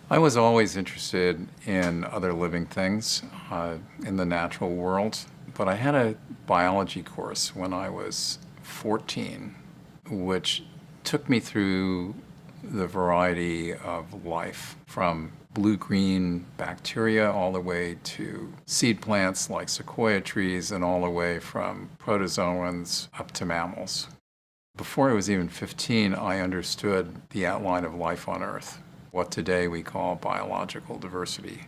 I was always interested in other living things in the natural world, but I had a biology course when I was 14, which took me through the variety of life from blue-green bacteria all the way to seed plants like sequoia trees and all the way from protozoans up to mammals. Before I was even 15, I understood the outline of life on Earth, what today we call biological diversity.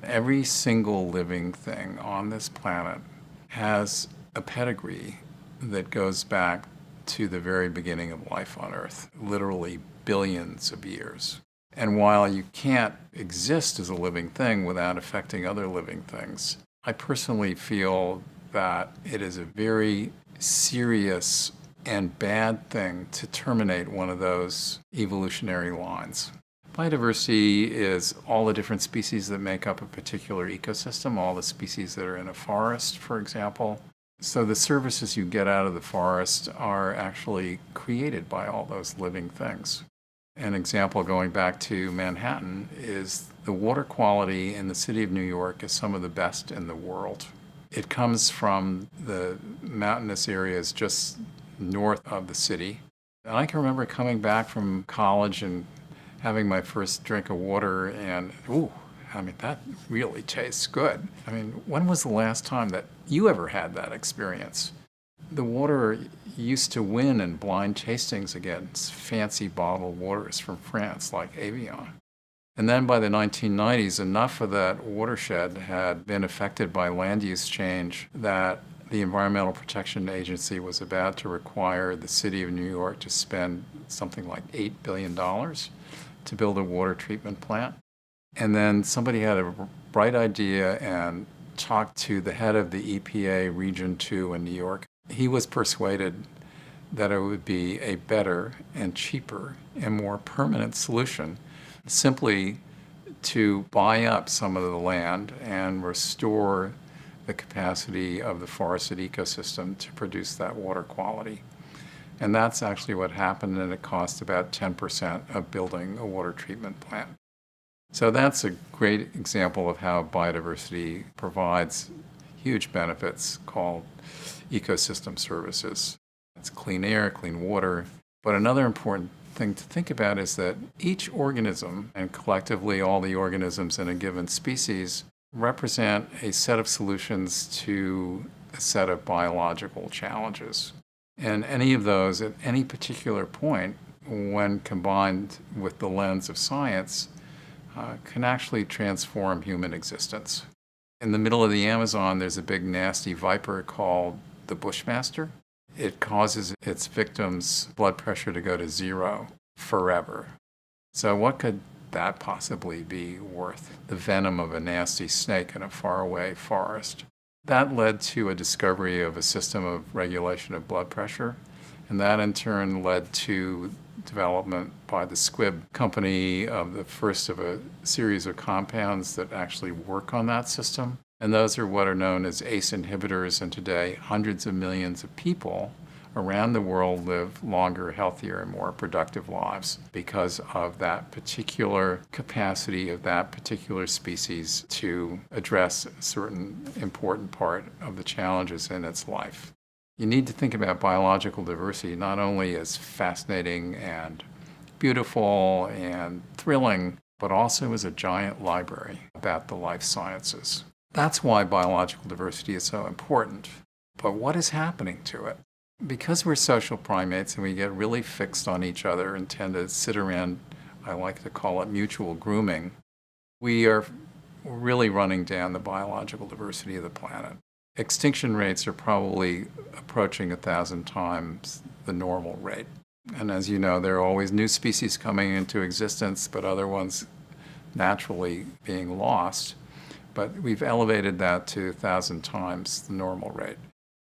Every single living thing on this planet has a pedigree that goes back to the very beginning of life on Earth, literally billions of years. And while you can't exist as a living thing without affecting other living things, I personally feel that it is a very serious and bad thing to terminate one of those evolutionary lines. Biodiversity is all the different species that make up a particular ecosystem, all the species that are in a forest, for example. So the services you get out of the forest are actually created by all those living things. An example going back to Manhattan is the water quality in the city of New York is some of the best in the world. It comes from the mountainous areas just north of the city. And I can remember coming back from college and having my first drink of water and, that really tastes good. When was the last time that you ever had that experience? The water used to win in blind tastings against fancy bottled waters from France like Evian. And then by the 1990s, enough of that watershed had been affected by land use change that the Environmental Protection Agency was about to require the city of New York to spend something like $8 billion to build a water treatment plant. And then somebody had a bright idea and talked to the head of the EPA Region 2 in New York. He was persuaded that it would be a better and cheaper and more permanent solution simply to buy up some of the land and restore the capacity of the forested ecosystem to produce that water quality. And that's actually what happened, and it cost about 10% of building a water treatment plant. So that's a great example of how biodiversity provides huge benefits called ecosystem services. It's clean air, clean water. But another important thing to think about is that each organism, and collectively all the organisms in a given species, represent a set of solutions to a set of biological challenges. And any of those at any particular point, when combined with the lens of science, can actually transform human existence. In the middle of the Amazon, there's a big nasty viper called the bushmaster. It causes its victims' blood pressure to go to zero forever. So what could that possibly be worth? The venom of a nasty snake in a faraway forest. That led to a discovery of a system of regulation of blood pressure, and that in turn led to development by the Squibb company of the first of a series of compounds that actually work on that system. And those are what are known as ACE inhibitors, and today hundreds of millions of people around the world live longer, healthier, and more productive lives because of that particular capacity of that particular species to address a certain important part of the challenges in its life. You need to think about biological diversity not only as fascinating and beautiful and thrilling, but also as a giant library about the life sciences. That's why biological diversity is so important. But what is happening to it? Because we're social primates and we get really fixed on each other and tend to sit around, I like to call it mutual grooming, we are really running down the biological diversity of the planet. Extinction rates are probably approaching 1,000 times the normal rate. And as you know, there are always new species coming into existence, but other ones naturally being lost. But we've elevated that to 1,000 times the normal rate.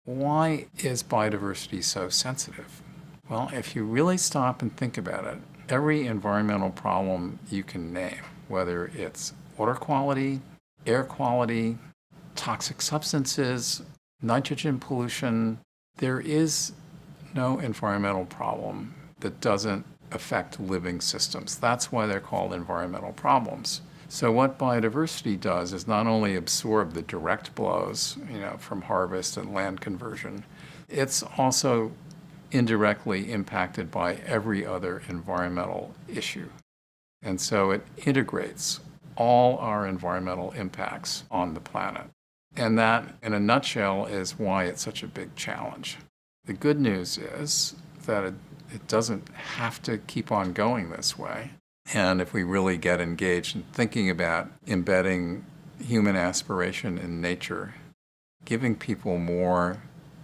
Why is biodiversity so sensitive? Well, if you really stop and think about it, every environmental problem you can name, whether it's water quality, air quality, toxic substances, nitrogen pollution, there is no environmental problem that doesn't affect living systems. That's why they're called environmental problems. So what biodiversity does is not only absorb the direct blows, from harvest and land conversion, it's also indirectly impacted by every other environmental issue. And so it integrates all our environmental impacts on the planet. And that, in a nutshell, is why it's such a big challenge. The good news is that it doesn't have to keep on going this way. And if we really get engaged in thinking about embedding human aspiration in nature, giving people more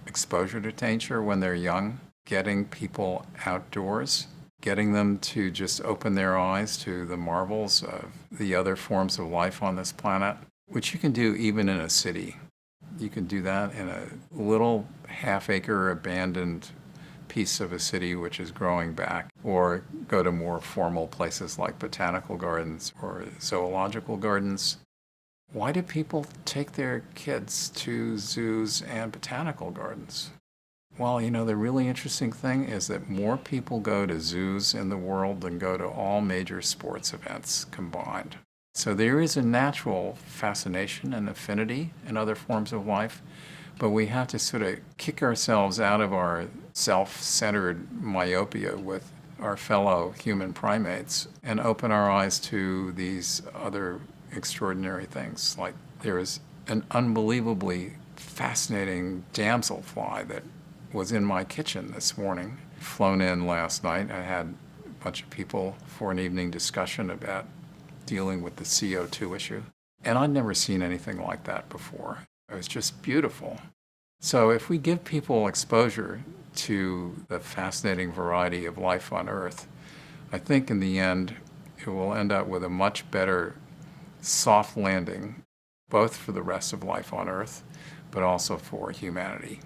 exposure to nature when they're young, getting people outdoors, getting them to just open their eyes to the marvels of the other forms of life on this planet, which you can do even in a city. You can do that in a little half-acre abandoned piece of a city which is growing back, or go to more formal places like botanical gardens or zoological gardens. Why do people take their kids to zoos and botanical gardens? Well, the really interesting thing is that more people go to zoos in the world than go to all major sports events combined. So there is a natural fascination and affinity in other forms of life, but we have to sort of kick ourselves out of our self-centered myopia with our fellow human primates and open our eyes to these other extraordinary things. Like there is an unbelievably fascinating damselfly that was in my kitchen this morning, flown in last night. I had a bunch of people for an evening discussion about dealing with the CO2 issue. And I'd never seen anything like that before. It was just beautiful. So if we give people exposure to the fascinating variety of life on Earth, I think in the end it will end up with a much better soft landing, both for the rest of life on Earth, but also for humanity.